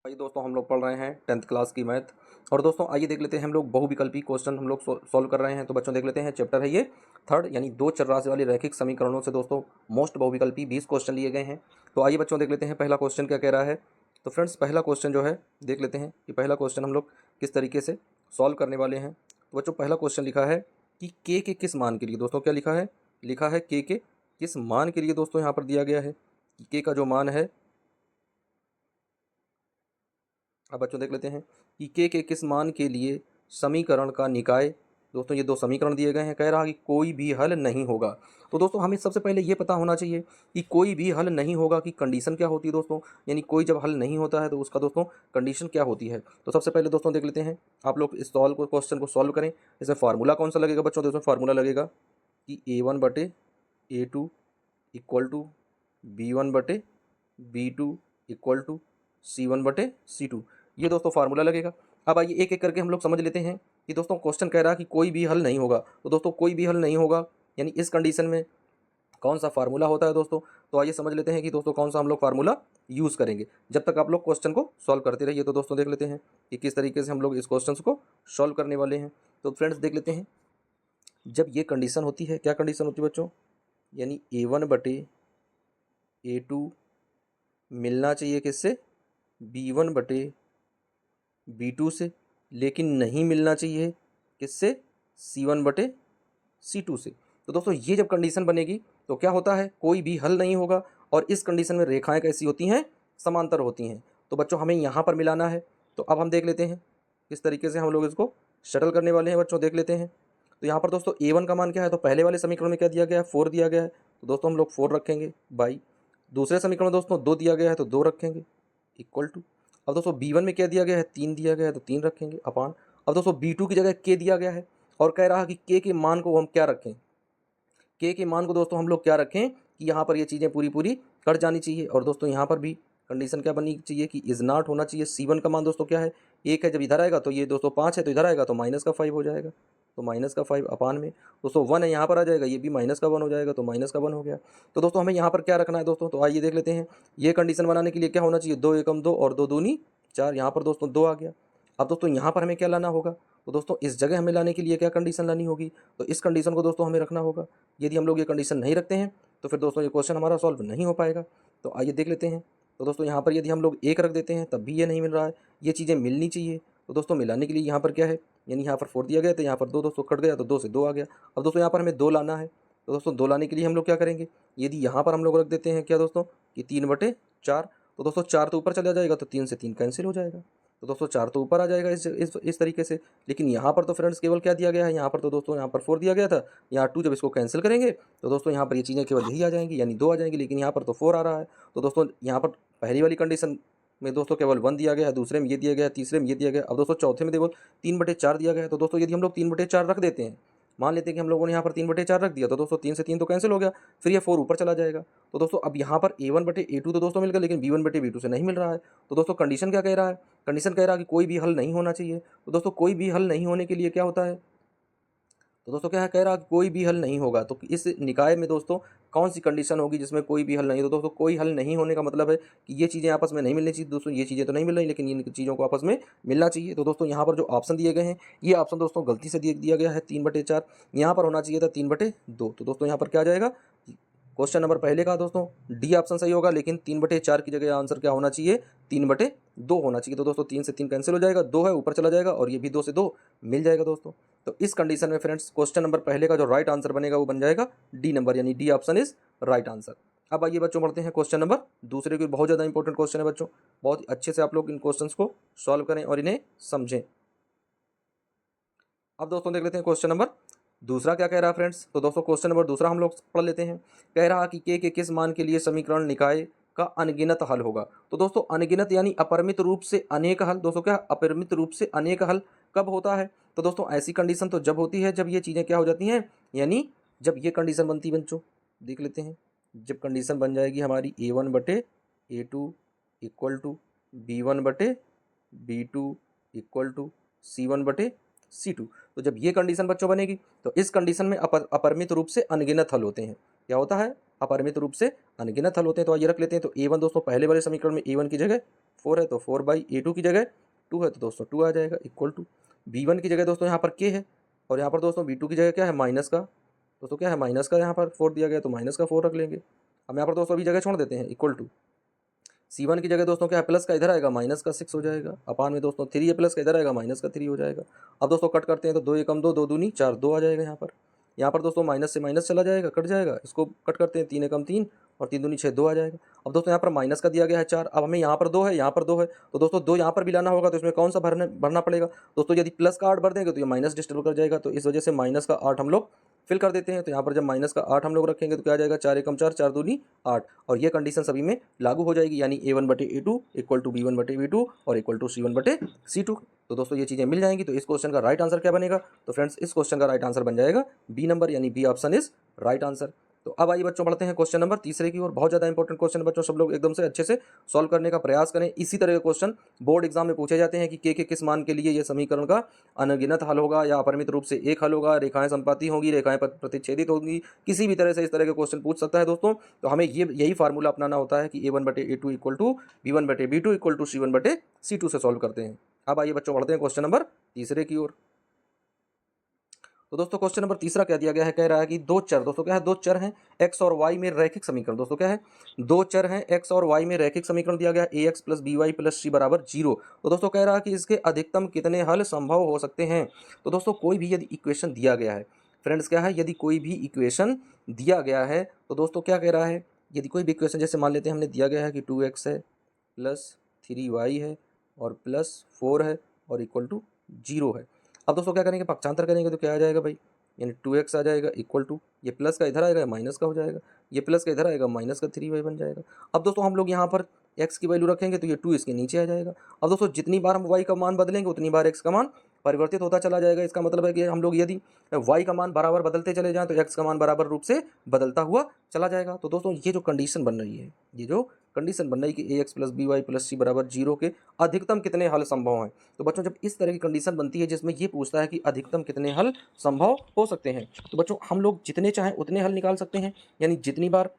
आइए दोस्तों, हम लोग पढ़ रहे हैं 10th क्लास की मैथ। और दोस्तों आइए देख लेते हैं, हम लोग बहुविकल्पी क्वेश्चन हम लोग सॉल्व कर रहे हैं। तो बच्चों देख लेते हैं, चैप्टर है ये थर्ड, यानी दो चर राशि वाले रैखिक समीकरणों से दोस्तों मोस्ट बहुविकल्पी 20 क्वेश्चन लिए गए हैं। तो आइए बच्चों देख लेते हैं पहला क्वेश्चन क्या कह रहा है। तो फ्रेंड्स पहला क्वेश्चन जो है देख लेते हैं कि पहला क्वेश्चन हम लोग किस तरीके से सॉल्व करने वाले हैं। तो बच्चों पहला क्वेश्चन लिखा है कि के किस मान के लिए, दोस्तों क्या लिखा है के किस मान के लिए दोस्तों यहाँ पर दिया गया है कि के का जो मान है। अब बच्चों देख लेते हैं कि के किस मान के लिए समीकरण का निकाय। दोस्तों ये दो समीकरण दिए गए हैं, कह रहा कि कोई भी हल नहीं होगा। तो दोस्तों हमें सबसे पहले ये पता होना चाहिए कि कोई भी हल नहीं होगा की कंडीशन क्या होती है दोस्तों। यानी कोई जब हल नहीं होता है तो उसका दोस्तों कंडीशन क्या होती है। तो सबसे पहले दोस्तों देख लेते हैं, आप लोग इस क्वेश्चन को सॉल्व करें। इसमें फार्मूला कौन सा लगेगा बच्चों, तो इसमें फार्मूला लगेगा कि A1/A2 equal to B1/B2 equal to C1/C2। ये दोस्तों फार्मूला लगेगा। अब आइए एक एक करके हम लोग समझ लेते हैं कि दोस्तों क्वेश्चन कह रहा है कि कोई भी हल नहीं होगा। तो दोस्तों कोई भी हल नहीं होगा यानी इस कंडीशन में कौन सा फार्मूला होता है दोस्तों। तो आइए समझ लेते हैं कि दोस्तों कौन सा हम लोग फार्मूला यूज़ करेंगे जब तक आप लोग क्वेश्चन को सॉल्व करते रहिए। तो दोस्तों देख लेते हैं कि किस तरीके से हम लोग इस क्वेश्चन को सॉल्व करने वाले हैं। तो फ्रेंड्स देख लेते हैं, जब ये कंडीशन होती है, क्या कंडीशन होती है बच्चों, यानी A1/A2 मिलना चाहिए किससे, B1/B2 से, लेकिन नहीं मिलना चाहिए किससे, C1/C2 से। तो दोस्तों ये जब कंडीशन बनेगी तो क्या होता है, कोई भी हल नहीं होगा। और इस कंडीशन में रेखाएं कैसी होती हैं, समांतर होती हैं। तो बच्चों हमें यहाँ पर मिलाना है। तो अब हम देख लेते हैं किस तरीके से हम लोग इसको शटल करने वाले हैं बच्चों, देख लेते हैं। तो यहाँ पर दोस्तों A1 का मान क्या है, तो पहले वाले समीकरण में क्या दिया गया है, 4 दिया गया है। तो दोस्तों हम लोग 4 रखेंगे बाई, दूसरे समीकरण में दोस्तों 2 दिया गया है तो 2 रखेंगे इक्वल टू। अब दोस्तों B1 में क्या दिया गया है, 3 दिया गया है तो 3 रखेंगे अपान। अब दोस्तों B2 की जगह K दिया गया है और कह रहा है कि के मान को हम क्या रखें, के मान को दोस्तों हम लोग क्या रखें कि यहाँ पर ये चीज़ें पूरी पूरी कट जानी चाहिए। और दोस्तों यहाँ पर भी कंडीशन क्या बननी चाहिए कि इज नॉट होना चाहिए। C1 का मान दोस्तों क्या है, 1 है। जब इधर आएगा तो ये दोस्तों 5 है, तो इधर आएगा तो माइनस का 5 हो जाएगा, तो माइनस का 5 अपान में दोस्तों 1 है, यहाँ पर आ जाएगा, ये भी माइनस का 1 हो जाएगा, तो माइनस का 1 हो गया। तो दोस्तों हमें यहाँ पर क्या रखना है दोस्तों, तो आइए देख लेते हैं। ये कंडीशन बनाने के लिए क्या होना चाहिए, 2 एकम 2 और 2 दूनी 4। यहाँ पर दोस्तों 2 आ गया। अब दोस्तों यहाँ पर हमें क्या लाना होगा, तो दोस्तों इस जगह हमें लाने के लिए क्या कंडीशन लानी होगी, तो इस कंडीशन को दोस्तों हमें रखना होगा। यदि हम लोग ये कंडीशन नहीं रखते हैं तो फिर दोस्तों ये क्वेश्चन हमारा सॉल्व नहीं हो पाएगा। तो आइए देख लेते हैं। तो दोस्तों यहाँ पर यदि हम लोग 1 रख देते हैं तब भी ये नहीं मिल रहा है, ये चीज़ें मिलनी चाहिए। तो दोस्तों मिलाने के लिए यहाँ पर क्या है, यानी यहाँ पर 4 दिया गया, तो यहाँ पर 2 दोस्तों कट गया, तो 2 से 2 आ गया। अब दोस्तों यहाँ पर हमें 2 लाना है। तो दोस्तों 2 लाने के लिए हम लोग क्या करेंगे, यदि यहाँ पर हम लोग रख देते हैं क्या दोस्तों कि 3/4। तो दोस्तों 4 तो ऊपर चला जाएगा, तो 3 से 3 कैंसिल हो जाएगा। तो दोस्तों 4 तो ऊपर आ जाएगा इस तरीके से। लेकिन यहाँ पर तो फ्रेंड्स केवल क्या दिया गया है, यहाँ पर तो दोस्तों यहाँ पर 4 दिया गया था, यहाँ 2 जब इसको कैंसिल करेंगे तो दोस्तों यहाँ पर ये चीज़ें केवल यही आ जाएंगी, यानी 2 आ जाएंगी। लेकिन यहाँ पर तो 4 आ रहा है। तो दोस्तों यहाँ पर पहली वाली कंडीशन में दोस्तों केवल 1 दिया गया है, दूसरे में ये दिया गया है, तीसरे में ये दिया गया है। अब दोस्तों चौथे में देखो 3/4 दिया गया है। तो दोस्तों यदि हम लोग 3/4 रख देते हैं, मान लेते हैं कि हम लोगों ने यहाँ पर 3/4 रख दिया, तो दोस्तों 3 से 3 तो कैंसिल हो गया, फिर ये 4 ऊपर चला जाएगा। तो दोस्तों अब यहाँ पर A1/A2 तो दोस्तों मिल गया, लेकिन B1/B2 से नहीं मिल रहा है। तो दोस्तों कंडीशन क्या कह रहा है, कंडीशन कह रहा है कि कोई भी हल नहीं होना चाहिए। तो दोस्तों कोई भी हल नहीं होने के लिए क्या होता है, तो दोस्तों क्या है, कह रहा है कि कोई भी हल नहीं होगा। तो इस निकाय में दोस्तों कौन सी कंडीशन होगी जिसमें कोई भी हल नहीं, तो दोस्तों कोई हल नहीं होने का मतलब है कि ये चीज़ें आपस में नहीं मिलनी चाहिए। दोस्तों ये चीज़ें तो नहीं मिल रही, लेकिन इन चीज़ों को आपस में मिलना चाहिए। तो दोस्तों यहाँ पर जो ऑप्शन दिए गए हैं, ये ऑप्शन दोस्तों गलती से दिया गया है 3/4, यहाँ पर होना चाहिए था 3/2। तो दोस्तों यहाँ पर क्या आ जाएगा, क्वेश्चन नंबर पहले का दोस्तों डी ऑप्शन सही होगा, लेकिन 3/4 की जगह आंसर क्या होना चाहिए, 3/2 होना चाहिए। तो दोस्तों 3 से 3 कैंसिल हो जाएगा, 2 है ऊपर चला जाएगा, और ये भी 2 से 2 मिल जाएगा दोस्तों। तो इस कंडीशन में फ्रेंड्स क्वेश्चन नंबर पहले का जो राइट आंसर बनेगा वो बन जाएगा डी नंबर, यानी D option is right answer. अब आइए बच्चों बढ़ते हैं क्वेश्चन नंबर दूसरे के, बहुत ज़्यादा इंपॉर्टेंट क्वेश्चन है बच्चों, बहुत अच्छे से आप लोग इन क्वेश्चन को सॉल्व करें और इन्हें समझें। अब दोस्तों देख लेते हैं क्वेश्चन नंबर दूसरा क्या कह रहा है फ्रेंड्स। तो दोस्तों क्वेश्चन नंबर दूसरा हम लोग पढ़ लेते हैं। कह रहा कि के किस मान के लिए समीकरण निकाय का अनगिनत हल होगा। तो दोस्तों अनगिनत यानी अपरिमित रूप से अनेक हल। दोस्तों क्या अपरिमित रूप से अनेक हल कब होता है, तो दोस्तों ऐसी कंडीशन तो जब होती है जब ये चीज़ें क्या हो जाती हैं, यानी जब ये कंडीशन बनती है बच्चों, देख लेते हैं। जब कंडीशन बन जाएगी हमारी A1/A2 equal to B1/B2 equal to C1/C2। तो जब ये कंडीशन बच्चों बनेगी तो इस कंडीशन में अपरिमित रूप से अनगिनत हल होते हैं। क्या होता है, अपरिमित रूप से अनगिनत हल होते हैं। तो ये रख लेते हैं। तो a1 दोस्तों पहले वाले समीकरण में a1 की जगह 4 है तो 4/a2 की जगह 2 है तो दोस्तों 2 आ जाएगा इक्वल टू b1 की जगह दोस्तों यहाँ पर k है और यहाँ पर दोस्तों b2 की जगह क्या है माइनस का, दोस्तों क्या है माइनस का, यहाँ पर 4 दिया गया तो माइनस का 4 रख लेंगे। हम यहाँ पर दोस्तों अभी जगह छोड़ देते हैं इक्वल टू c1 की जगह दोस्तों क्या है प्लस का इधर आएगा माइनस का 6 हो जाएगा अपान में दोस्तों 3 है प्लस का इधर आएगा माइनस का 3 हो जाएगा। अब दोस्तों कट करते हैं तो 2 एकम 2 2 दूनी 4 2 आ जाएगा। यहाँ पर दोस्तों माइनस से माइनस चला जाएगा कट जाएगा, इसको कट करते हैं 3 एकम 3 और 3 दूनी 6 2 आ जाएगा। अब दोस्तों यहाँ पर माइनस का दिया गया है 4, अब हमें यहाँ पर 2 है यहाँ पर 2 है तो दोस्तों 2 यहाँ पर भी लाना होगा तो इसमें कौन सा भरना पड़ेगा दोस्तों, यदि प्लस का 8 भर देंगे तो ये माइनस डिस्टर्ब कर जाएगा तो इस वजह से माइनस का 8 हम लोग फिल कर देते हैं। तो यहाँ पर जब माइनस का 8 हम लोग रखेंगे तो क्या आ जाएगा 4 एकम 4 4 दूनी 8 और ये कंडीशन सभी में लागू हो जाएगी यानी a1/a2 इक्वल टू b1/b2 और इक्वल टू c1/c2। तो दोस्तों ये चीज़ें मिल जाएंगी। तो इस क्वेश्चन का राइट आंसर क्या बनेगा, तो फ्रेंड्स इस क्वेश्चन का राइट आंसर बन जाएगा बी नंबर यानी B option is right answer. तो अब आइए बच्चों बढ़ते हैं क्वेश्चन नंबर तीसरे की ओर। बहुत ज़्यादा इंपॉर्टेंट क्वेश्चन बच्चों, सब लोग एकदम से अच्छे से सॉल्व करने का प्रयास करें। इसी तरह के क्वेश्चन बोर्ड एग्जाम में पूछे जाते हैं कि के किस मान के लिए ये समीकरण का अनगिनत हल होगा या अपरिमित रूप से एक हल होगा, रेखाएं संपाती होंगी, रेखाएं प्रतिच्छेदित होंगी, किसी भी तरह से इस तरह के क्वेश्चन पूछ सकता है दोस्तों। तो हमें यही फार्मूला अपनाना होता है कि a1/a2 equal to b1/b2 equal to c1/c2 से सॉल्व करते हैं। अब आइए बच्चों बढ़ते हैं क्वेश्चन नंबर तीसरे की ओर। तो दोस्तों क्वेश्चन नंबर तीसरा क्या दिया गया है, कह रहा है कि दो चर, दोस्तों क्या है दो चर हैं x और y में रैखिक समीकरण, दोस्तों क्या है दो चर हैं x और y में रैखिक समीकरण दिया गया है ax + by + c बराबर 0। तो दोस्तों कह रहा है कि इसके अधिकतम कितने हल संभव हो सकते हैं। तो दोस्तों कोई भी यदि इक्वेशन दिया गया है फ्रेंड्स, क्या है यदि कोई भी इक्वेशन दिया गया है तो दोस्तों क्या कह रहा है, यदि कोई भी इक्वेशन जैसे मान लेते हैं हमने दिया गया है कि 2x है प्लस 3y है और प्लस 4 है और इक्वल टू 0 है। अब दोस्तों क्या करेंगे, पक्षांतर करेंगे तो क्या आ जाएगा भाई, यानी 2x आ जाएगा इक्वल टू ये प्लस का इधर आएगा माइनस का हो जाएगा, ये प्लस का इधर आएगा माइनस का 3y बन जाएगा। अब दोस्तों हम लोग यहाँ पर x की वैल्यू रखेंगे तो ये 2 इसके नीचे आ जाएगा। अब दोस्तों जितनी बार हम y का मान बदलेंगे उतनी बार x का मान परिवर्तित होता चला जाएगा। इसका मतलब है कि हम लोग यदि y का मान बराबर बदलते चले जाएं तो x का मान बराबर रूप से बदलता हुआ चला जाएगा। तो दोस्तों ये जो कंडीशन बन रही है, ये जो कंडीशन बन रही है कि ax + by + c बराबर 0 के अधिकतम कितने हल संभव हैं। तो बच्चों जब इस तरह की कंडीशन बनती है जिसमें ये पूछता है कि अधिकतम कितने हल संभव हो सकते हैं, तो बच्चों हम लोग जितने चाहें उतने हल निकाल सकते हैं। यानी जितनी बार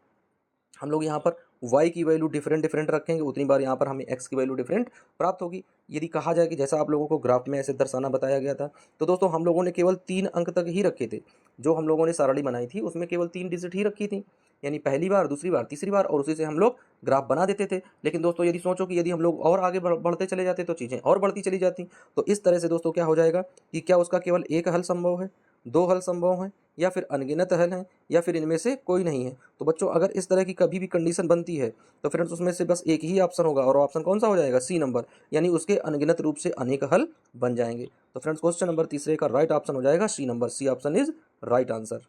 हम लोग यहाँ पर y की वैल्यू डिफरेंट रखेंगे उतनी बार यहाँ पर हमें x की वैल्यू डिफरेंट प्राप्त होगी। यदि कहा जाए कि जैसा आप लोगों को ग्राफ में ऐसे दर्शाना बताया गया था, तो दोस्तों हम लोगों ने केवल 3 अंक तक ही रखे थे। जो हम लोगों ने सारणी बनाई थी उसमें केवल 3 डिजिट ही रखी थी, यानी पहली बार, दूसरी बार, तीसरी बार, और उसी से हम लोग ग्राफ बना देते थे। लेकिन दोस्तों यदि सोचो कि यदि हम लोग और आगे बढ़ते चले जाते तो चीज़ें और बढ़ती चली जाती। तो इस तरह से दोस्तों क्या हो जाएगा कि क्या उसका केवल एक हल संभव है, 2 हल संभव हैं, या फिर अनगिनत हल हैं, या फिर इनमें से कोई नहीं है। तो बच्चों अगर इस तरह की कभी भी कंडीशन बनती है तो फ्रेंड्स उसमें से बस एक ही ऑप्शन होगा और ऑप्शन कौन सा हो जाएगा, सी नंबर, यानी उसके अनगिनत रूप से अनेक हल बन जाएंगे। तो फ्रेंड्स क्वेश्चन नंबर तीसरे का राइट ऑप्शन हो जाएगा C number, C option is right answer.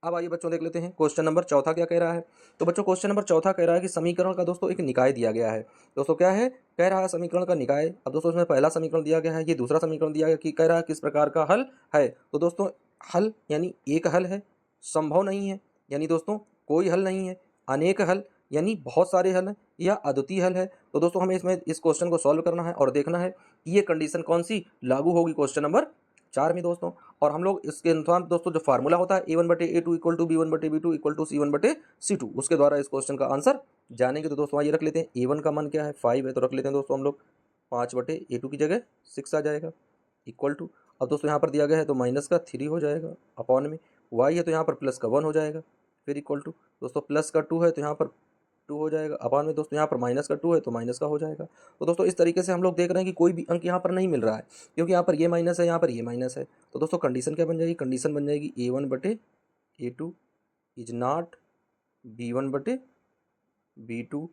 अब आइए बच्चों देख लेते हैं क्वेश्चन नंबर चौथा क्या कह रहा है। तो बच्चों क्वेश्चन नंबर चौथा कह रहा है कि समीकरण का दोस्तों एक निकाय दिया गया है। दोस्तों क्या है, कह रहा है समीकरण का निकाय। अब दोस्तों इसमें पहला समीकरण दिया गया है, ये दूसरा समीकरण दिया गया कि कह रहा है किस प्रकार का हल है। तो दोस्तों हल यानी एक हल है, संभव नहीं है यानी दोस्तों कोई हल नहीं है, अनेक हल यानी बहुत सारे हल हैं, या अद्वितीय हल है। तो दोस्तों हमें इसमें इस क्वेश्चन को सॉल्व करना है और देखना है कि ये कंडीशन कौन सी लागू होगी क्वेश्चन नंबर 4 में दोस्तों। और हम लोग इसके अनुसार दोस्तों जो फार्मूला होता है a1/a2 equal to b1/b2 equal to c1/c2, उसके द्वारा इस क्वेश्चन का आंसर जानेंगे। तो दोस्तों ये रख लेते हैं a1 का मान क्या है 5 है, तो रख लेते हैं दोस्तों हम लोग 5/a2 की जगह 6 आ जाएगा इक्वल टू, अब दोस्तों यहाँ पर दिया गया है तो माइनस का 3 हो जाएगा अपॉन में, y है तो यहाँ पर प्लस का 1 हो जाएगा, फिर इक्वल टू दोस्तों प्लस का 2 है तो यहाँ पर 2 हो जाएगा अपॉन में दोस्तों यहाँ पर माइनस का 2 है तो माइनस का हो जाएगा। तो दोस्तों इस तरीके से हम लोग देख रहे हैं कि कोई भी अंक यहाँ पर नहीं मिल रहा है क्योंकि यहाँ पर ये माइनस है, यहाँ पर ये माइनस है। तो दोस्तों कंडीशन क्या बन जाएगी, कंडीशन बन जाएगी a1/a2 is not b1/b2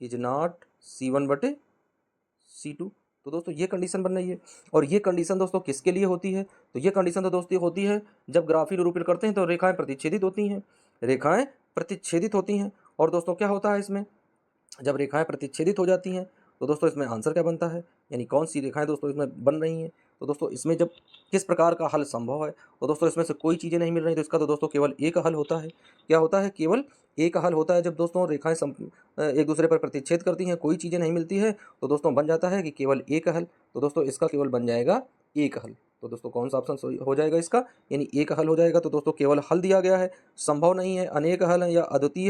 is not c1/c2। तो दोस्तों ये कंडीशन बन रही है। और ये कंडीशन दोस्तों किसके लिए होती है, तो ये कंडीशन तो दोस्तों होती है जब ग्राफीय निरूपण करते हैं तो रेखाएं प्रतिच्छेदित होती हैं, रेखाएं प्रतिच्छेदित होती हैं। और दोस्तों क्या होता है इसमें, जब रेखाएं प्रतिच्छेदित हो जाती हैं तो दोस्तों इसमें आंसर क्या बनता है, यानी कौन सी रेखाएं दोस्तों इसमें बन रही हैं। तो दोस्तों इसमें जब किस प्रकार का हल संभव है, तो दोस्तों इसमें से कोई चीज़ें नहीं मिल रही तो इसका तो दोस्तों केवल एक हल होता है। क्या होता है, केवल एक हल होता है। जब दोस्तों रेखाएं एक दूसरे पर प्रतिच्छेद करती हैं, कोई चीज़ें नहीं मिलती है, तो दोस्तों बन जाता है कि केवल एक हल। तो दोस्तों इसका केवल बन जाएगा एक हल। तो दोस्तों कौन सा ऑप्शन सही हो जाएगा इसका, यानी एक हल हो जाएगा। तो दोस्तों केवल हल दिया गया है, संभव नहीं है, अनेक हल है या अद्वितीय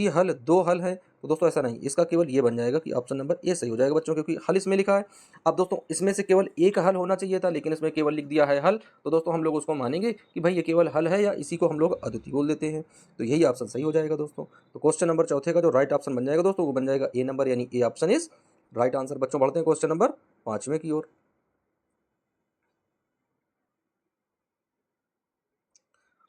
हल, दो हल है। तो दोस्तों ऐसा नहीं, इसका केवल ये बन जाएगा कि ऑप्शन नंबर ए सही हो जाएगा बच्चों, क्योंकि हल इसमें लिखा है। अब दोस्तों इसमें से केवल एक हल होना चाहिए था, लेकिन इसमें केवल लिख दिया है हल, तो दोस्तों हम लोग उसको मानेंगे कि भाई ये केवल हल है, या इसी को हम लोग अद्वितीय बोल देते हैं। तो यही ऑप्शन सही हो जाएगा दोस्तों। तो क्वेश्चन नंबर चौथे का जो राइट ऑप्शन बन जाएगा दोस्तों, वो बन जाएगा ए नंबर, यानी A option is right answer. बच्चों बढ़ते हैं क्वेश्चन नंबर 5वें की ओर।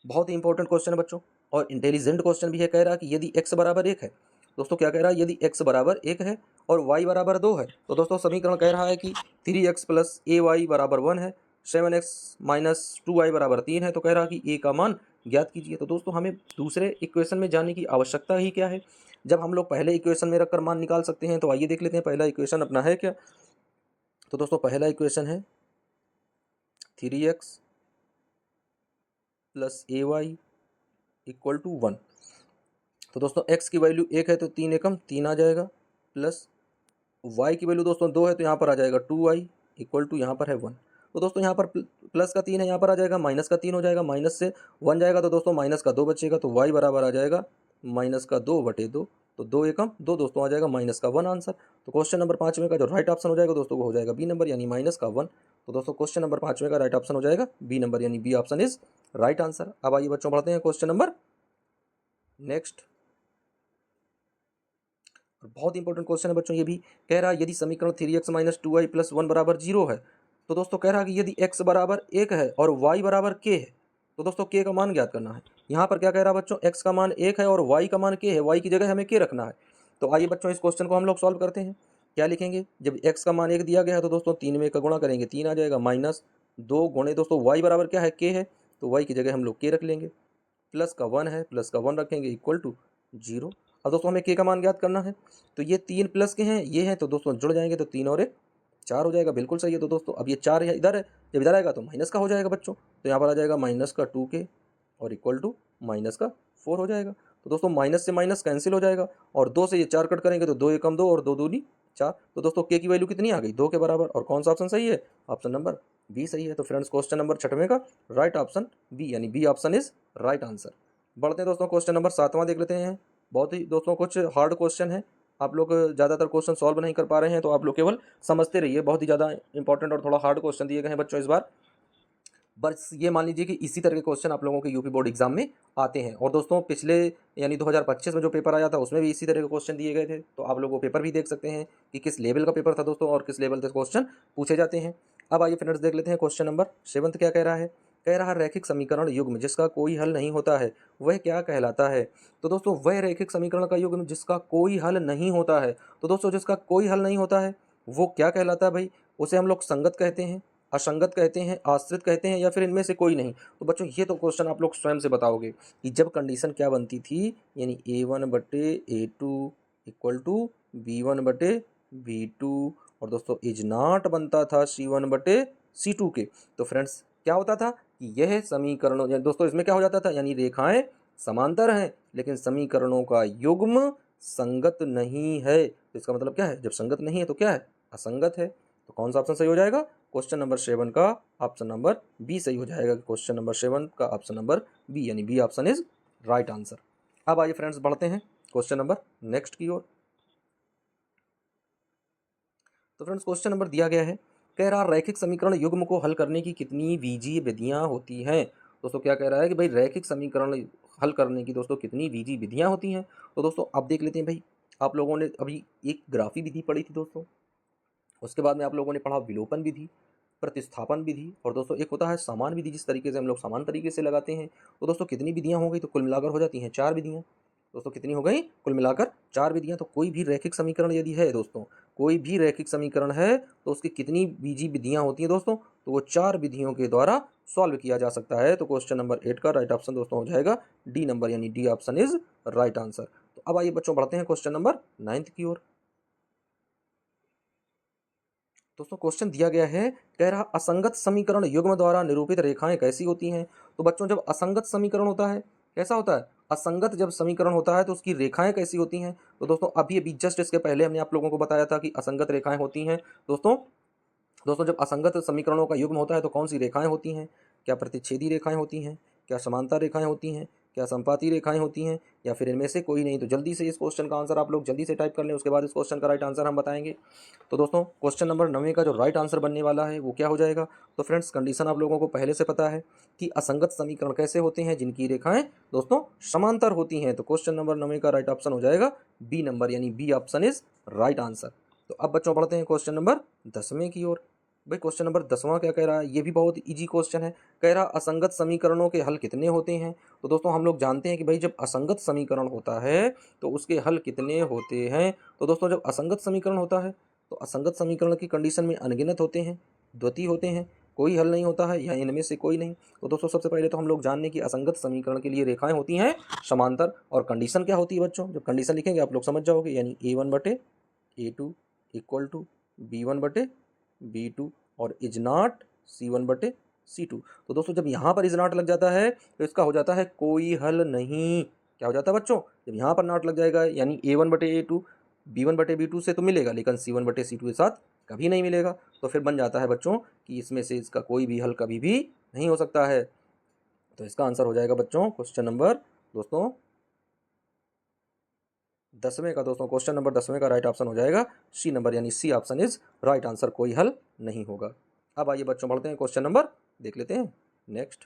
बहुत ही इंपॉर्टेंट क्वेश्चन है बच्चों, और इंटेलिजेंट क्वेश्चन भी है। कह रहा कि यदि x बराबर 1 है, दोस्तों क्या कह रहा है, यदि x बराबर 1 है और y बराबर 2 है, तो दोस्तों समीकरण कह रहा है कि 3x प्लस ay बराबर 1 है, 7x माइनस 2y बराबर 3 है। तो कह रहा कि a का मान ज्ञात कीजिए। तो दोस्तों हमें दूसरे इक्वेशन में जाने की आवश्यकता ही क्या है, जब हम लोग पहले इक्वेशन में रखकर मान निकाल सकते हैं। तो आइए देख लेते हैं पहला इक्वेशन अपना है क्या। तो दोस्तों पहला इक्वेशन है 3x plus ay equal to 1। तो दोस्तों x की वैल्यू 1 है तो 3 एकम 3 आ जाएगा, प्लस y की वैल्यू दोस्तों 2 है तो यहाँ पर आ जाएगा 2y इक्वल टू यहाँ पर है 1। तो दोस्तों यहाँ पर प्लस का 3 है, यहाँ पर आ जाएगा माइनस का 3 हो जाएगा, माइनस से 1 जाएगा तो दोस्तों माइनस का 2 बचेगा। तो y बराबर आ जाएगा माइनस का 2/2। तो 2 एकम 2 दोस्तों आ जाएगा माइनस का 1 आंसर। तो क्वेश्चन नंबर 5वें का जो राइट ऑप्शन हो जाएगा दोस्तों, वो हो जाएगा बी नंबर, यानी माइनस का 1। तो दोस्तों क्वेश्चन नंबर 5वें का राइट ऑप्शन हो जाएगा बी नंबर, यानी B option is right answer. अब आइए बच्चों बढ़ते हैं क्वेश्चन नंबर नेक्स्ट। बहुत इंपॉर्टेंट क्वेश्चन है बच्चों ये भी। कह रहा है यदि समीकरण 3x माइनस 2y प्लस 1 बराबर 0 है, तो दोस्तों कह रहा है कि यदि x बराबर 1 है और y बराबर k है, तो दोस्तों k का मान ज्ञात करना है। यहाँ पर क्या कह रहा है बच्चों, x का मान 1 है और y का मान k है, y की जगह हमें k रखना है। तो आइए बच्चों इस क्वेश्चन को हम लोग सॉल्व करते हैं। क्या लिखेंगे, जब x का मान 1 दिया गया है तो दोस्तों 3 में का गुणा करेंगे 3 आ जाएगा, माइनस 2 गुणे दोस्तों y बराबर क्या है, k है, तो y की जगह हम लोग k रख लेंगे, प्लस का 1 है, प्लस का 1 रखेंगे इक्वल टू 0। अब दोस्तों हमें k का मान ज्ञात करना है। तो ये 3 प्लस के हैं, ये हैं, तो दोस्तों जुड़ जाएंगे तो 3 और 1 4 हो जाएगा, बिल्कुल सही है। तो दोस्तों अब ये 4 है इधर है, जब इधर आएगा तो माइनस का हो जाएगा बच्चों। तो यहाँ पर आ जाएगा माइनस का 2k और इक्वल टू माइनस का 4 हो जाएगा। तो दोस्तों माइनस से माइनस कैंसिल हो जाएगा, और 2 से ये 4 कट करेंगे तो 2 एकम 2 और 2 दूनी 4। तो दोस्तों k की वैल्यू कितनी आ गई, 2 के बराबर। और कौन सा ऑप्शन सही है, ऑप्शन नंबर बी सही है। तो फ्रेंड्स क्वेश्चन नंबर 6वें का राइट ऑप्शन बी, यानी B option is right answer. बढ़ते हैं दोस्तों क्वेश्चन नंबर 7वां देख लेते हैं। बहुत ही दोस्तों कुछ हार्ड क्वेश्चन है, आप लोग ज़्यादातर क्वेश्चन सॉल्व नहीं कर पा रहे हैं, तो आप लोग केवल समझते रहिए। बहुत ही ज़्यादा इंपॉर्टेंट और थोड़ा हार्ड क्वेश्चन दिए गए हैं बच्चों इस बार। बस ये मान लीजिए कि इसी तरह के क्वेश्चन आप लोगों के यूपी बोर्ड एग्जाम में आते हैं। और दोस्तों पिछले यानी 2025 में जो पेपर आया था उसमें भी इसी तरह के क्वेश्चन दिए गए थे। तो आप लोग वो पेपर भी देख सकते हैं कि किस लेवल का पेपर था दोस्तों, और किस लेवल के क्वेश्चन पूछे जाते हैं। अब आइए फ्रेंड्स देख लेते हैं क्वेश्चन नंबर 7 क्या कह रहा है। कह रहा है रैखिक समीकरण युग्म जिसका कोई हल नहीं होता है वह क्या कहलाता है। तो दोस्तों वह रैखिक समीकरण का युग्म जिसका कोई हल नहीं होता है, तो दोस्तों जिसका कोई हल नहीं होता है वो क्या कहलाता है भाई, उसे हम लोग संगत कहते हैं, असंगत कहते हैं, आश्रित कहते हैं, या फिर इनमें से कोई नहीं। तो बच्चों ये तो क्वेश्चन आप लोग स्वयं से बताओगे कि जब कंडीशन क्या बनती थी, यानी a1/a2 इक्वल टू b1/b2, और दोस्तों इज नॉट बनता था c1/c2 के। तो फ्रेंड्स क्या होता था कि यह समीकरणों, दोस्तों इसमें क्या हो जाता था, यानी रेखाएं समांतर हैं लेकिन समीकरणों का युग्म संगत नहीं है। तो इसका मतलब क्या है, जब संगत नहीं है तो क्या है, असंगत है। तो कौन सा ऑप्शन सही हो जाएगा, क्वेश्चन नंबर 7 का ऑप्शन नंबर बी सही हो जाएगा। क्वेश्चन नंबर 7 का ऑप्शन नंबर बी, यानी B option is right answer. अब आइए फ्रेंड्स बढ़ते हैं क्वेश्चन नंबर नेक्स्ट की ओर। तो फ्रेंड्स क्वेश्चन नंबर दिया गया है, कह रहा रैखिक समीकरण युग्म को हल करने की कितनी बीजीय विधियां होती हैं। दोस्तों क्या कह रहा है कि भाई रैखिक समीकरण हल करने की दोस्तों कितनी बीजीय विधियां होती हैं। तो दोस्तों आप देख लेते हैं भाई, आप लोगों ने अभी एक ग्राफी विधि पढ़ी थी दोस्तों, उसके बाद में आप लोगों ने पढ़ा विलोपन विधि, प्रतिस्थापन विधि, और दोस्तों एक होता है समान विधि, जिस तरीके से हम लोग समान तरीके से लगाते हैं। तो दोस्तों कितनी विधियां हो गई, तो कुल मिलाकर हो जाती हैं 4 विधियां। दोस्तों कितनी हो गई, कुल मिलाकर 4 विधियां। तो कोई भी रैखिक समीकरण यदि है दोस्तों, कोई भी रैखिक समीकरण है तो उसकी कितनी बीजीय विधियां होती हैं दोस्तों, तो वो 4 विधियों के द्वारा सॉल्व किया जा सकता है। तो क्वेश्चन नंबर 8 का राइट ऑप्शन दोस्तों हो जाएगा डी नंबर, यानी D option is right answer. तो अब आइए बच्चों बढ़ते हैं क्वेश्चन नंबर 9 की ओर। दोस्तों क्वेश्चन दिया गया है, कह रहा असंगत समीकरण युग्म द्वारा निरूपित रेखाएं कैसी होती हैं। तो बच्चों जब असंगत समीकरण होता है, कैसा होता है, असंगत जब समीकरण होता है तो उसकी रेखाएं कैसी होती हैं। तो दोस्तों अभी अभी जस्ट इसके पहले हमने आप लोगों को बताया था कि असंगत रेखाएं होती हैं दोस्तों दोस्तों जब असंगत समीकरणों का युग्म होता है तो कौन सी रेखाएं होती हैं? क्या प्रतिच्छेदी रेखाएं होती हैं, क्या समांतर रेखाएं होती हैं, क्या संपाती रेखाएं होती हैं, या फिर इनमें से कोई नहीं? तो जल्दी से इस क्वेश्चन का आंसर आप लोग जल्दी से टाइप कर लें, उसके बाद इस क्वेश्चन का राइट आंसर हम बताएंगे। तो दोस्तों क्वेश्चन नंबर 9 का जो राइट आंसर बनने वाला है वो क्या हो जाएगा? तो फ्रेंड्स कंडीशन आप लोगों को पहले से पता है कि असंगत समीकरण कैसे होते हैं, जिनकी रेखाएं दोस्तों समांतर होती हैं। तो क्वेश्चन नंबर 9 का राइट ऑप्शन हो जाएगा बी नंबर, यानी B option is right answer. तो अब बच्चों पढ़ते हैं क्वेश्चन नंबर 10वें की ओर। भाई क्वेश्चन नंबर 10वां क्या कह रहा है? ये भी बहुत इजी क्वेश्चन है। कह रहा असंगत समीकरणों के हल कितने होते हैं? तो दोस्तों हम लोग जानते हैं कि भाई जब असंगत समीकरण होता है तो उसके हल कितने होते हैं? तो दोस्तों जब असंगत समीकरण होता है तो असंगत समीकरण की कंडीशन में अनगिनत होते हैं, द्वितीय होते हैं, कोई हल नहीं होता है, या इनमें से कोई नहीं। तो दोस्तों सबसे पहले तो हम लोग जानने की असंगत समीकरण के लिए रेखाएं होती हैं समांतर, और कंडीशन क्या होती है बच्चों? जब कंडीशन लिखेंगे आप लोग समझ जाओगे, यानी a1/a2 इक्वल टू b1/b2 और इज नॉट c1/c2। तो दोस्तों जब यहाँ पर इज नॉट लग जाता है तो इसका हो जाता है कोई हल नहीं। क्या हो जाता है बच्चों? जब यहाँ पर नॉट लग जाएगा, यानी a1/a2 b1/b2 से तो मिलेगा, लेकिन c1/c2 के साथ कभी नहीं मिलेगा। तो फिर बन जाता है बच्चों कि इसमें से इसका कोई भी हल कभी भी नहीं हो सकता है। तो इसका आंसर हो जाएगा बच्चों क्वेश्चन नंबर दोस्तों 10वें का, दोस्तों क्वेश्चन नंबर 10वें का राइट ऑप्शन हो जाएगा सी नंबर, यानी C option is right answer, कोई हल नहीं होगा। अब आइए बच्चों बढ़ते हैं, क्वेश्चन नंबर देख लेते हैं नेक्स्ट।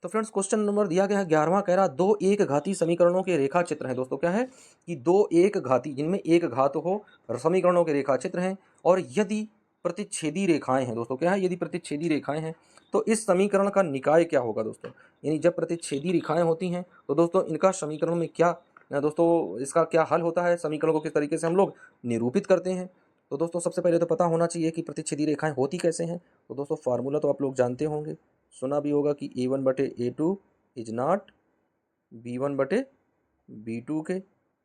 तो फ्रेंड्स क्वेश्चन नंबर दिया गया है 11वां, कह रहा दो एक घाती समीकरणों के रेखा चित्र हैं। दोस्तों क्या है कि दो एक घाती, जिनमें एक घात हो, समीकरणों के रेखा चित्र हैं, और यदि प्रतिच्छेदी रेखाएं हैं। दोस्तों क्या है? यदि प्रतिच्छेदी रेखाएं हैं तो इस समीकरण का निकाय क्या होगा दोस्तों? यानी जब प्रतिच्छेदी रेखाएं होती हैं तो दोस्तों इनका समीकरण में क्या, दोस्तों इसका क्या हल होता है, समीकरण को किस तरीके से हम लोग निरूपित करते हैं? तो दोस्तों सबसे पहले तो पता होना चाहिए कि प्रतिच्छेदी रेखाएं होती कैसे हैं। तो दोस्तों फार्मूला तो आप लोग जानते होंगे, सुना भी होगा कि a1/a2 इज नॉट b1/b2 के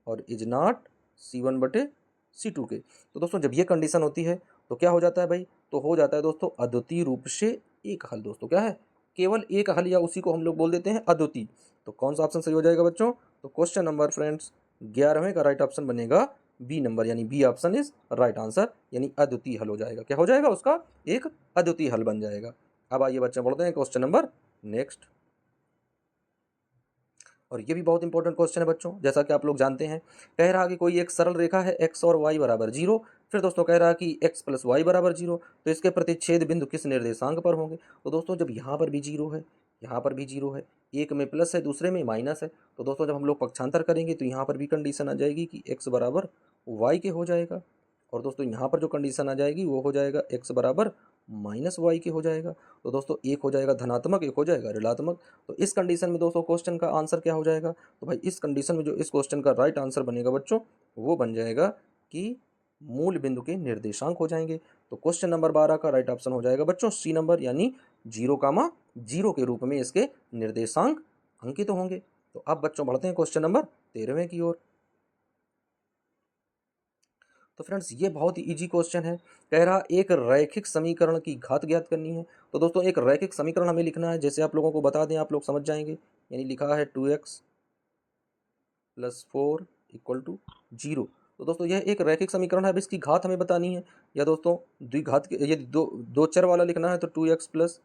और इज नॉट c1/c2 के। तो दोस्तों जब ये कंडीशन होती है तो क्या हो जाता है भाई? तो हो जाता है दोस्तों अद्वितीय रूप से एक हल। दोस्तों क्या है? केवल एक हल, या उसी को हम लोग बोल देते हैं अद्वितीय। तो कौन सा ऑप्शन सही हो जाएगा बच्चों? तो क्वेश्चन नंबर फ्रेंड्स 11वें का राइट ऑप्शन बनेगा बी नंबर, यानी B option is right answer, यानी अद्वितीय हल हो जाएगा। क्या हो जाएगा? उसका एक अद्वितीय हल बन जाएगा। अब आइए बच्चे बढ़ते हैं क्वेश्चन नंबर नेक्स्ट, और ये भी बहुत इंपॉर्टेंट क्वेश्चन है बच्चों। जैसा कि आप लोग जानते हैं, कह रहा कि कोई एक सरल रेखा है x और y बराबर 0। फिर दोस्तों कह रहा कि x + y बराबर 0, तो इसके प्रतिच्छेद बिंदु किस निर्देशांक पर होंगे? तो दोस्तों जब यहाँ पर भी 0 है, यहाँ पर भी 0 है, एक में प्लस है दूसरे में माइनस है, तो दोस्तों जब हम लोग पक्षांतर करेंगे तो यहाँ पर भी कंडीशन आ जाएगी कि x बराबर y के हो जाएगा, और दोस्तों यहाँ पर जो कंडीशन आ जाएगी वो हो जाएगा x बराबर -y के हो जाएगा। तो दोस्तों एक हो जाएगा धनात्मक, एक हो जाएगा ऋणात्मक। तो इस कंडीशन में दोस्तों क्वेश्चन का आंसर क्या हो जाएगा? तो भाई इस कंडीशन में जो इस क्वेश्चन का राइट आंसर बनेगा बच्चों, वो बन जाएगा कि मूल बिंदु के निर्देशांक हो जाएंगे। तो क्वेश्चन नंबर 12 का राइट ऑप्शन हो जाएगा बच्चों सी नंबर, यानी 0,0 के रूप में इसके निर्देशांक अंकित होंगे। तो अब बच्चों बढ़ते हैं क्वेश्चन नंबर 13वें की ओर। तो फ्रेंड्स ये बहुत ही इजी क्वेश्चन है। कह रहा एक रैखिक समीकरण की घात ज्ञात करनी है। तो दोस्तों एक रैखिक समीकरण हमें लिखना है, जैसे आप लोगों को बता दें, आप लोग समझ जाएंगे। यानी लिखा है 2x + 4 = 0। तो दोस्तों यह एक रैखिक समीकरण है। अब इसकी घात हमें बतानी है, या दोस्तों द्विघात यदि दो चर वाला लिखना है तो 2x +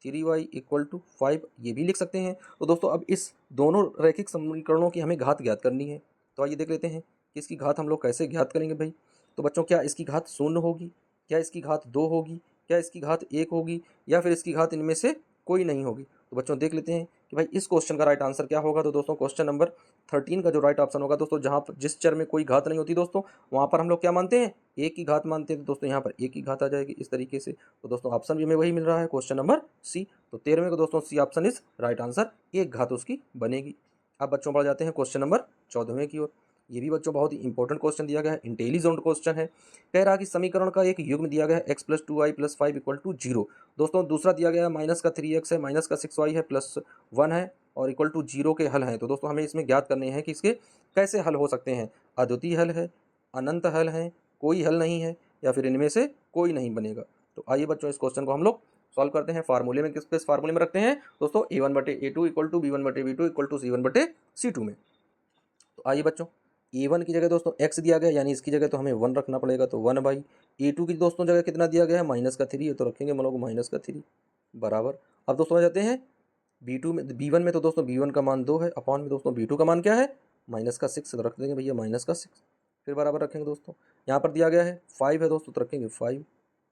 3y = 5, ये भी लिख सकते हैं। तो दोस्तों अब इस दोनों रैखिक समीकरणों की हमें घात ज्ञात करनी है। तो आइए देख लेते हैं कि इसकी घात हम लोग कैसे ज्ञात करेंगे भाई। तो बच्चों क्या इसकी घात 0 होगी, क्या इसकी घात 2 होगी, क्या इसकी घात 1 होगी, या फिर इसकी घात इनमें से कोई नहीं होगी? तो बच्चों देख लेते हैं कि भाई इस क्वेश्चन का राइट आंसर क्या होगा। तो दोस्तों क्वेश्चन नंबर 13 का जो राइट ऑप्शन होगा दोस्तों, जहाँ पर जिस चर में कोई घात नहीं होती दोस्तों, वहाँ पर हम लोग क्या मानते हैं? एक की घात मानते हैं। तो दोस्तों यहाँ पर एक की घात आ जाएगी इस तरीके से। तो दोस्तों ऑप्शन भी हमें वही मिल रहा है, क्वेश्चन नंबर सी। तो 13वें को दोस्तों C option is right answer, एक घात उसकी बनेगी। अब बच्चों बढ़ जाते हैं क्वेश्चन नंबर 14वें की ओर। ये भी बच्चों बहुत ही इंपॉर्टेंट क्वेश्चन दिया गया है, इंटेलिजेंट क्वेश्चन है। कह रहा कि समीकरण का एक युग्म दिया गया है x + 2y + 5 = 0। दोस्तों दूसरा दिया गया है -3x है, -6y है, +1 है और = 0 के हल हैं। तो दोस्तों हमें इसमें ज्ञात करने हैं कि इसके कैसे हल हो सकते हैं। अद्वितीय हल है, अनंत हल है, कोई हल नहीं है, या फिर इनमें से कोई नहीं बनेगा। तो आइए बच्चों इस क्वेश्चन को हम लोग सॉल्व करते हैं। फार्मूले में किस फार्मूले में रखते हैं दोस्तों? a1/a2 = b1/b2 = c1/c2 में। तो आइए बच्चों A1 की जगह दोस्तों x दिया गया, यानी इसकी जगह तो हमें 1 रखना पड़ेगा, तो 1/। A2 की दोस्तों जगह कितना दिया गया है, -3 है, तो रखेंगे हम लोग -3 बराबर। अब दोस्तों आ जाते हैं B2 में, B1 में, तो दोस्तों B1 का मान 2 है, अपॉन में दोस्तों B2 का मान क्या है, -6, तो रख देंगे भैया -6, फिर बराबर रखेंगे दोस्तों। यहाँ पर दिया गया है 5 है दोस्तों, तो रखेंगे 5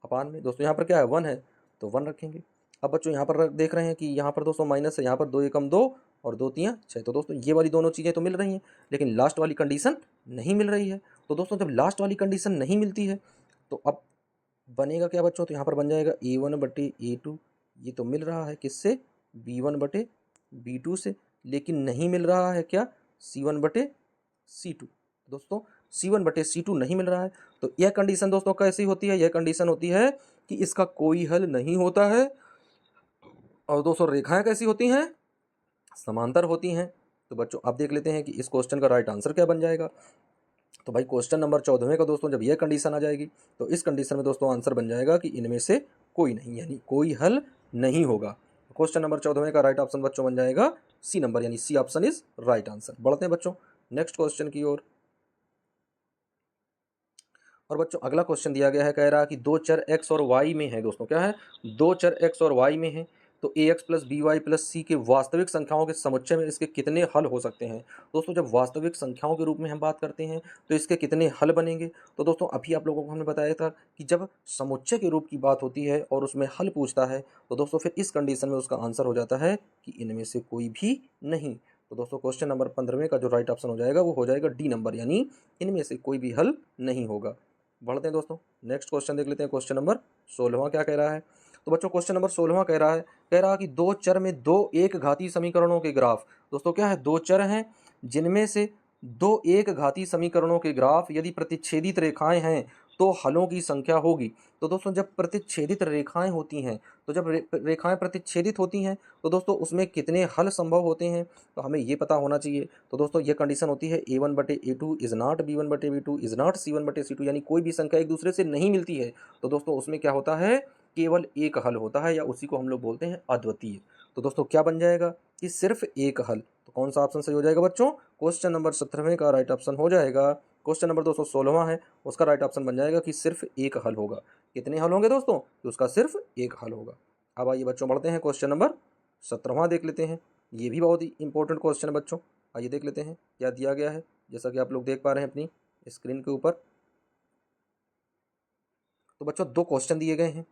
अपॉन में दोस्तों, यहाँ पर क्या है 1 है, तो 1 रखेंगे। अब बच्चों यहाँ पर देख रहे हैं कि यहाँ पर दोस्तों माइनस है, यहाँ पर 2 एकम 2 और 2 तियाँ 6, तो दोस्तों ये वाली दोनों चीज़ें तो मिल रही हैं, लेकिन लास्ट वाली कंडीशन नहीं मिल रही है। तो दोस्तों जब लास्ट वाली कंडीशन नहीं मिलती है तो अब बनेगा क्या बच्चों, तो यहाँ पर बन जाएगा A1/A2, ये तो मिल रहा है किससे, B1/B2 से, लेकिन नहीं मिल रहा है क्या, C1/C2। दोस्तों C1/C2 नहीं मिल रहा है, तो यह कंडीशन दोस्तों कैसी होती है, यह कंडीशन होती है कि इसका कोई हल नहीं होता है। और दोस्तों रेखाएं कैसी होती हैं, समांतर होती हैं। तो बच्चों अब देख लेते हैं कि इस क्वेश्चन का राइट आंसर क्या बन जाएगा। तो भाई क्वेश्चन नंबर 14वें का दोस्तों जब यह कंडीशन आ जाएगी तो इस कंडीशन में दोस्तों आंसर बन जाएगा कि इनमें से कोई नहीं, यानी कोई हल नहीं होगा। क्वेश्चन नंबर 14वें का राइट ऑप्शन बच्चों बन जाएगा सी नंबर, यानी C option is right answer. बढ़ते हैं बच्चों नेक्स्ट क्वेश्चन की ओर। और बच्चों अगला क्वेश्चन दिया गया है, कह रहा है कि दो चर x और y में है। दोस्तों क्या है, दो चर x और y में है, तो ax plus b y plus c के वास्तविक संख्याओं के समुच्चय में इसके कितने हल हो सकते हैं। दोस्तों जब वास्तविक संख्याओं के रूप में हम बात करते हैं तो इसके कितने हल बनेंगे। तो दोस्तों अभी आप लोगों को हमने बताया था कि जब समुच्चय के रूप की बात होती है और उसमें हल पूछता है तो दोस्तों फिर इस कंडीशन में उसका आंसर हो जाता है कि इनमें से कोई भी नहीं। तो दोस्तों क्वेश्चन नंबर 15वें का जो राइट ऑप्शन हो जाएगा वो हो जाएगा डी नंबर, यानी इनमें से कोई भी हल नहीं होगा। बढ़ते हैं दोस्तों नेक्स्ट क्वेश्चन देख लेते हैं। क्वेश्चन नंबर 16वां क्या कह रहा है। तो बच्चों क्वेश्चन नंबर 16वां कह रहा है, कि दो चर में दो एक घाती समीकरणों के ग्राफ। दोस्तों क्या है, दो चर हैं जिनमें से दो एक घाती समीकरणों के ग्राफ यदि प्रतिच्छेदित रेखाएं हैं तो हलों की संख्या होगी। तो दोस्तों जब प्रतिच्छेदित रेखाएं होती हैं, तो जब रेखाएं प्रतिच्छेदित होती हैं तो दोस्तों उसमें कितने हल संभव होते हैं, तो हमें ये पता होना चाहिए। तो दोस्तों ये कंडीशन होती है A1/A2 is not B1/B2 is not C1/C2, यानी कोई भी संख्या एक दूसरे से नहीं मिलती है तो दोस्तों उसमें क्या होता है, केवल एक हल होता है, या उसी को हम लोग बोलते हैं अद्वितीय। तो दोस्तों क्या बन जाएगा कि सिर्फ एक हल। तो कौन सा ऑप्शन सही हो जाएगा बच्चों, क्वेश्चन नंबर 17वें का राइट ऑप्शन हो जाएगा, क्वेश्चन नंबर 216वां है उसका राइट ऑप्शन बन जाएगा कि सिर्फ एक हल होगा। कितने हल होंगे दोस्तों, कि उसका सिर्फ एक हल होगा। अब आइए बच्चों बढ़ते हैं क्वेश्चन नंबर 17वां देख लेते हैं। ये भी बहुत ही इंपॉर्टेंट क्वेश्चन है बच्चों। आइए देख लेते हैं क्या दिया गया है, जैसा कि आप लोग देख पा रहे हैं अपनी स्क्रीन के ऊपर। तो बच्चों दो क्वेश्चन दिए गए हैं,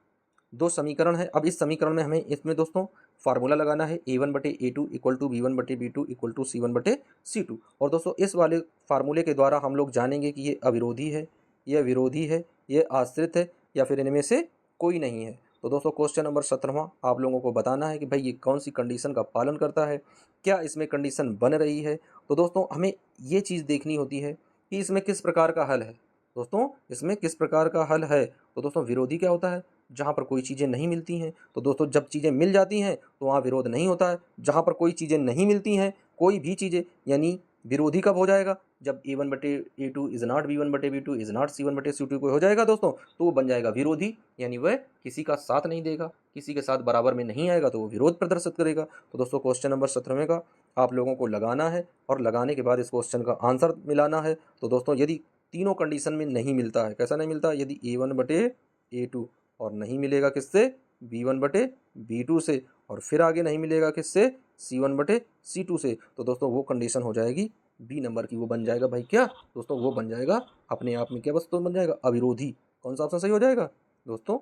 दो समीकरण है। अब इस समीकरण में हमें इसमें दोस्तों फार्मूला लगाना है A1/A2 equal to B1/B2 equal to C1/C2। और दोस्तों इस वाले फार्मूले के द्वारा हम लोग जानेंगे कि ये अविरोधी है, यह विरोधी है, यह आश्रित है, या फिर इनमें से कोई नहीं है। तो दोस्तों क्वेश्चन नंबर 17वां आप लोगों को बताना है कि भाई ये कौन सी कंडीशन का पालन करता है, क्या इसमें कंडीशन बन रही है। तो दोस्तों हमें ये चीज़ देखनी होती है कि इसमें किस प्रकार का हल है। दोस्तों इसमें किस प्रकार का हल है, तो दोस्तों विरोधी क्या होता है, जहाँ पर कोई चीज़ें नहीं मिलती हैं। तो दोस्तों जब चीज़ें मिल जाती हैं तो वहाँ विरोध नहीं होता है। जहाँ पर कोई चीज़ें नहीं मिलती हैं, कोई भी चीज़ें, यानी विरोधी कब हो जाएगा, जब A1/A2 is not B1/B2 is not C1/C2 को हो जाएगा दोस्तों, तो वो बन जाएगा विरोधी, यानी वह किसी का साथ नहीं देगा, किसी के साथ बराबर में नहीं आएगा, तो वो विरोध प्रदर्शित करेगा। तो दोस्तों क्वेश्चन नंबर 17वें का आप लोगों को लगाना है और लगाने के बाद इस क्वेश्चन का आंसर मिलाना है। तो दोस्तों यदि तीनों कंडीशन में नहीं मिलता है, कैसा नहीं मिलता, यदि A1/A2 और नहीं मिलेगा किससे, B1/B2 से, और फिर आगे नहीं मिलेगा किससे, C1/C2 से, तो दोस्तों वो कंडीशन हो जाएगी बी नंबर की। वो बन जाएगा भाई क्या दोस्तों, वो बन जाएगा अपने आप में क्या वस्तु बन जाएगा, अविरोधी। कौन सा ऑप्शन सही हो जाएगा दोस्तों,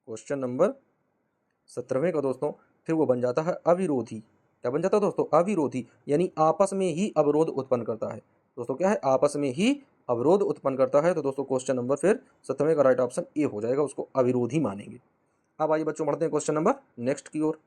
क्वेश्चन नंबर 17वें का दोस्तों फिर वो बन जाता है अविरोधी। क्या बन जाता है दोस्तों, अविरोधी, यानी आपस में ही अवरोध उत्पन्न करता है। दोस्तों क्या है, आपस में ही अवरोध उत्पन्न करता है। तो दोस्तों क्वेश्चन नंबर फिर 17वें का राइट ऑप्शन ए हो जाएगा, उसको अविरोधी मानेंगे। अब आइए बच्चों बढ़ते हैं क्वेश्चन नंबर नेक्स्ट की ओर।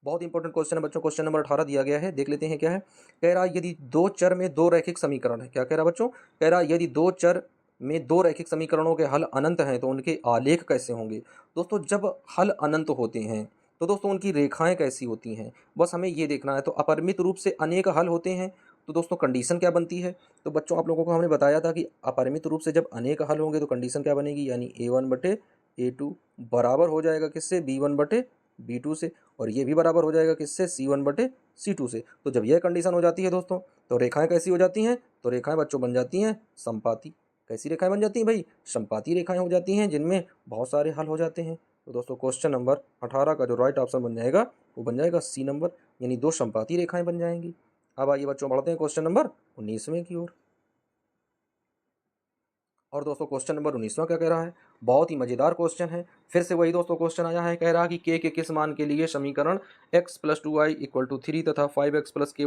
बहुत इंपॉर्टेंट क्वेश्चन है बच्चों, क्वेश्चन नंबर 18 दिया गया है, देख लेते हैं क्या है। कह रहा है यदि दो चर में दो रैखिक समीकरण है, क्या कह रहा है बच्चों, कह रहा है यदि दो चर में दो रैखिक समीकरणों के हल अनंत हैं तो उनके आलेख कैसे होंगे। दोस्तों जब हल अनंत होते हैं तो दोस्तों उनकी रेखाएं कैसी होती हैं, बस हमें ये देखना है। तो अपरिमित रूप से अनेक हल होते हैं तो दोस्तों कंडीशन क्या बनती है। तो बच्चों आप लोगों को हमने बताया था कि अपरिमित रूप से जब अनेक हल होंगे तो कंडीशन क्या बनेगी, यानी A1/A2 बराबर हो जाएगा किससे, B1/B2 B2 से, और ये भी बराबर हो जाएगा किससे, C1/C2 से। तो जब यह कंडीशन हो जाती है दोस्तों, तो रेखाएं कैसी हो जाती हैं, तो रेखाएं बच्चों बन जाती हैं समपाती। कैसी रेखाएं बन जाती हैं भाई, समपाती रेखाएं हो जाती हैं, जिनमें बहुत सारे हल हो जाते हैं। तो दोस्तों क्वेश्चन नंबर 18 का जो राइट ऑप्शन बन जाएगा वो बन जाएगा C नंबर, यानी 2 समपाती रेखाएं बन जाएंगी। अब आइए बच्चों बढ़ते हैं क्वेश्चन नंबर 19वें की ओर। और दोस्तों क्वेश्चन नंबर 19वां क्या कह रहा है, बहुत ही मज़ेदार क्वेश्चन है। फिर से वही दोस्तों क्वेश्चन आया है, कह रहा है कि के किस मान के लिए समीकरण x + 2y = 3 तथा 5x + ky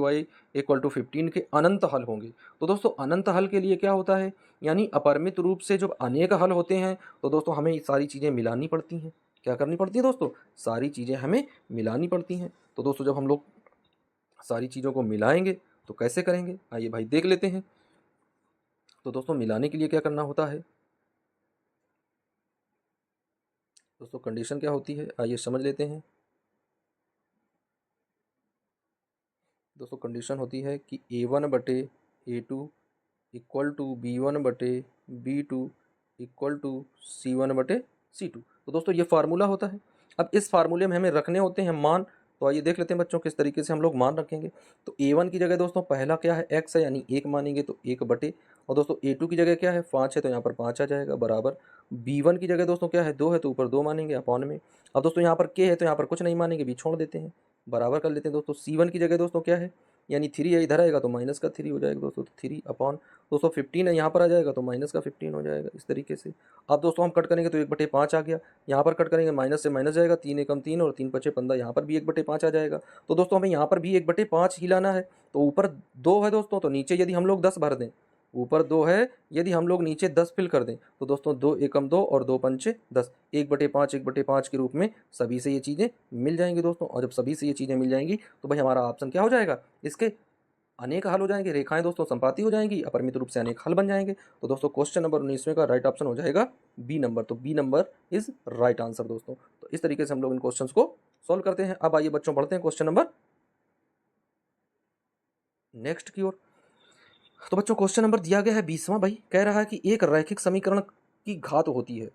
= 15 के अनंत हल होंगे। तो दोस्तों अनंत हल के लिए क्या होता है, यानी अपरिमित रूप से जब अनेक हल होते हैं तो दोस्तों हमें सारी चीज़ें मिलानी पड़ती हैं। क्या करनी पड़ती है दोस्तों, सारी चीज़ें हमें मिलानी पड़ती हैं। तो दोस्तों जब हम लोग सारी चीज़ों को मिलाएंगे तो कैसे करेंगे, आइए भाई देख लेते हैं। तो दोस्तों मिलाने के लिए क्या करना होता है, दोस्तों कंडीशन क्या होती है, आइए समझ लेते हैं। दोस्तों कंडीशन होती है कि A1/A2 = B1/B2 = C1/C2। तो दोस्तों ये फार्मूला होता है। अब इस फार्मूले में हमें रखने होते हैं मान। तो आइए देख लेते हैं बच्चों किस तरीके से हम लोग मान रखेंगे। तो A1 की जगह दोस्तों पहला क्या है, x है, यानी 1 मानेंगे तो 1/, और दोस्तों A2 की जगह क्या है, 5 है, तो यहाँ पर 5 आ जाएगा बराबर। B1 की जगह दोस्तों क्या है, 2 है, तो ऊपर 2 मानेंगे अपॉन में। अब दोस्तों यहाँ पर k है, तो यहाँ पर कुछ नहीं मानेंगे, b छोड़ देते हैं, बराबर कर लेते हैं। दोस्तों C1 की जगह दोस्तों क्या है, यानी 3 है, इधर आएगा तो माइनस का 3 हो जाएगा दोस्तों, 3 अपॉन दोस्तों 15 है, यहाँ पर आ जाएगा तो माइनस का 15 हो जाएगा, इस तरीके से। अब दोस्तों हम कट करेंगे तो 1/5 आ गया, यहाँ पर कट करेंगे माइनस से माइनस जाएगा, 3 एकम 3 और 3 पचे 15, यहाँ पर भी 1/5 आ जाएगा। तो दोस्तों हमें यहाँ पर भी 1/5 ही लाना है। तो ऊपर 2 है दोस्तों, तो नीचे यदि हम लोग 10 भर दें, ऊपर 2 है, यदि हम लोग नीचे 10 फिल कर दें, तो दोस्तों 2 एकम 2 और 2 पंचे 10, 1/5 1/5 के रूप में सभी से ये चीज़ें मिल जाएंगी दोस्तों। और जब सभी से ये चीज़ें मिल जाएंगी तो भाई हमारा ऑप्शन क्या हो जाएगा, इसके अनेक हल हो जाएंगे, रेखाएं दोस्तों संपाती हो जाएंगी, अपरिमित रूप से अनेक हल बन जाएंगे। तो दोस्तों क्वेश्चन नंबर 19वें का राइट ऑप्शन हो जाएगा बी नंबर। तो B number is right answer दोस्तों। तो इस तरीके से हम लोग इन क्वेश्चंस को सॉल्व करते हैं। अब आइए बच्चों बढ़ते हैं क्वेश्चन नंबर नेक्स्ट की ओर। तो बच्चों क्वेश्चन नंबर दिया गया है 20वां भाई, कह रहा है कि एक रैखिक समीकरण की घात होती है।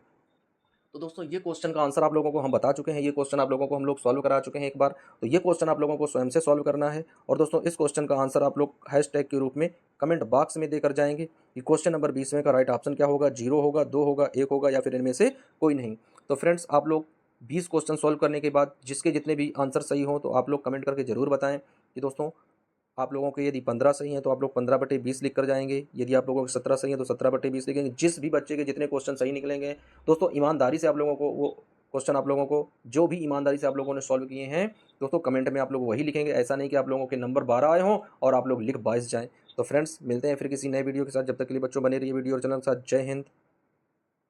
तो दोस्तों ये क्वेश्चन का आंसर आप लोगों को हम बता चुके हैं, ये क्वेश्चन आप लोगों को हम लोग सॉल्व करा चुके हैं एक बार। तो ये क्वेश्चन आप लोगों को स्वयं से सॉल्व करना है। और दोस्तों इस क्वेश्चन का आंसर आप लोग हैशटैग के रूप में कमेंट बॉक्स में देकर जाएंगे कि क्वेश्चन नंबर 20वें का राइट ऑप्शन क्या होगा, 0 होगा, 2 होगा, 1 होगा, या फिर इनमें से कोई नहीं। तो फ्रेंड्स आप लोग 20 क्वेश्चन सॉल्व करने के बाद जिसके जितने भी आंसर सही हों तो आप लोग कमेंट करके ज़रूर बताएं कि दोस्तों आप लोगों के यदि 15 सही हैं तो आप लोग 15/20 लिख कर जाएंगे, यदि आप लोगों के 17 सही हैं तो 17/20 लिखेंगे। जिस भी बच्चे के जितने क्वेश्चन सही निकलेंगे दोस्तों, ईमानदारी से आप लोगों को वो क्वेश्चन आप लोगों को जो भी ईमानदारी से आप लोगों ने सॉल्व किए हैं दोस्तों, कमेंट में आप लोग वही लिखेंगे। ऐसा नहीं कि आप लोगों के नंबर 12 आए हों और आप लोग लिख 22 जाएँ। तो फ्रेंड्स मिलते हैं फिर किसी नए वीडियो के साथ, जब तक के लिए बच्चों बने रहिए वीडियो और चैनल के साथ। जय हिंद,